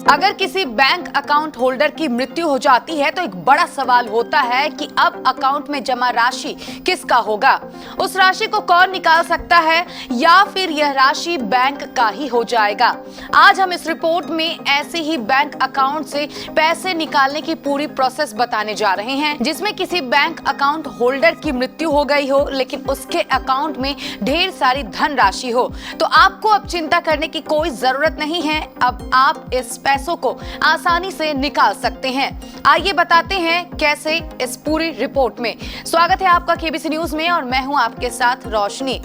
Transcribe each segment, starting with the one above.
अगर किसी bank account holder की मृत्यु हो जाती है तो एक बड़ा सवाल होता है कि अब अकाउंट में जमा राशि किसका होगा। उस राशि को कौन निकाल सकता है या फिर यह राशि बैंक का ही हो जाएगा। आज हम इस रिपोर्ट में ऐसे ही बैंक अकाउंट से पैसे निकालने की पूरी प्रोसेस बताने जा रहे हैं, जिसमें किसी बैंक अकाउंट होल्डर की मृत्यु हो गई हो लेकिन उसके अकाउंट में ढेर सारी धन राशि हो। तो आपको अब चिंता करने की कोई जरूरत नहीं है। अब आप इस पैसों को आसानी से निकाल सकते हैं। आइए बताते हैं कैसे इस पूरी रिपोर्ट में। स्वागत है आपका केबीसी न्यूज में और मैं हूं आपके साथ रोशनी।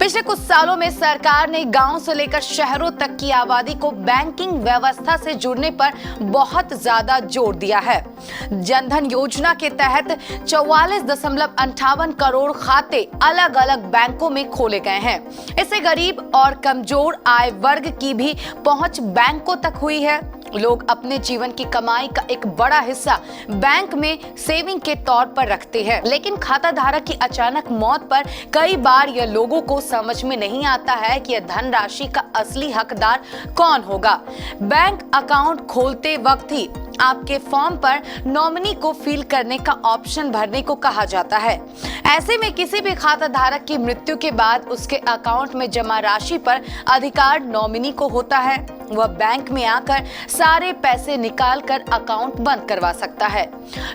पिछले कुछ सालों में सरकार ने गांव से लेकर शहरों तक की आबादी को बैंकिंग व्यवस्था से जुड़ने पर बहुत ज्यादा जोर दिया है। जनधन योजना के तहत 44.58 करोड़ खाते अलग अलग बैंकों में खोले गए हैं। इससे गरीब और कमजोर आय वर्ग की भी पहुंच बैंकों तक हुई है। लोग अपने जीवन की कमाई का एक बड़ा हिस्सा बैंक में सेविंग के तौर पर रखते हैं, लेकिन खाता धारक की अचानक मौत पर कई बार यह लोगों को समझ में नहीं आता है कि यह धनराशि का असली हकदार कौन होगा। बैंक अकाउंट खोलते वक्त ही आपके फॉर्म पर नॉमिनी को फिल करने का ऑप्शन भरने को कहा जाता है। ऐसे में किसी भी खाता धारक की मृत्यु के बाद उसके अकाउंट में जमा राशि पर अधिकार नॉमिनी को होता है। वह बैंक में आकर सारे पैसे निकाल कर अकाउंट बंद करवा सकता है।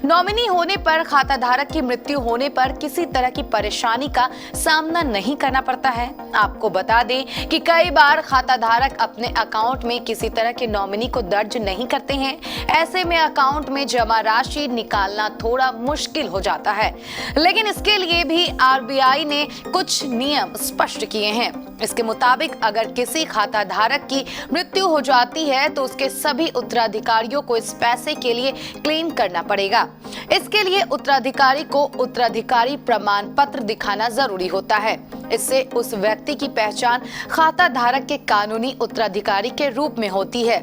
नॉमिनी होने पर खाता धारक की मृत्यु होने पर किसी तरह की परेशानी का सामना नहीं करना पड़ता है। आपको बता दें कि कई बार खाता धारक अपने अकाउंट में किसी तरह के नॉमिनी को दर्ज नहीं करते हैं। ऐसे में अकाउंट में जमा राशि निकालना थोड़ा मुश्किल हो जाता है, लेकिन इसके लिए भी आरबीआई ने कुछ नियम स्पष्ट किए हैं। इसके मुताबिक अगर किसी खाता धारक की मृत्यु हो जाती है तो उसके सभी उत्तराधिकारियों को इस पैसे के लिए क्लेम करना पड़ेगा। इसके लिए उत्तराधिकारी को उत्तराधिकारी प्रमाण पत्र दिखाना जरूरी होता है। इससे उस व्यक्ति की पहचान खाता धारक के कानूनी उत्तराधिकारी के रूप में होती है।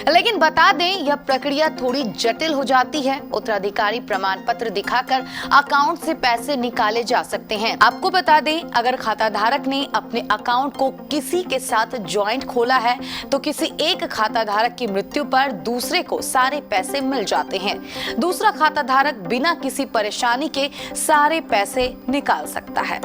लेकिन बता दें, यह प्रक्रिया थोड़ी जटिल हो जाती है। उत्तराधिकारी प्रमाण पत्र दिखाकर अकाउंट से पैसे निकाले जा सकते हैं। आपको बता दें, अगर खाता धारक ने अपने अकाउंट को किसी के साथ ज्वाइंट खोला है तो किसी एक खाता धारक की मृत्यु पर दूसरे को सारे पैसे मिल जाते हैं। दूसरा खाता धारक बिना किसी परेशानी के सारे पैसे निकाल सकता है।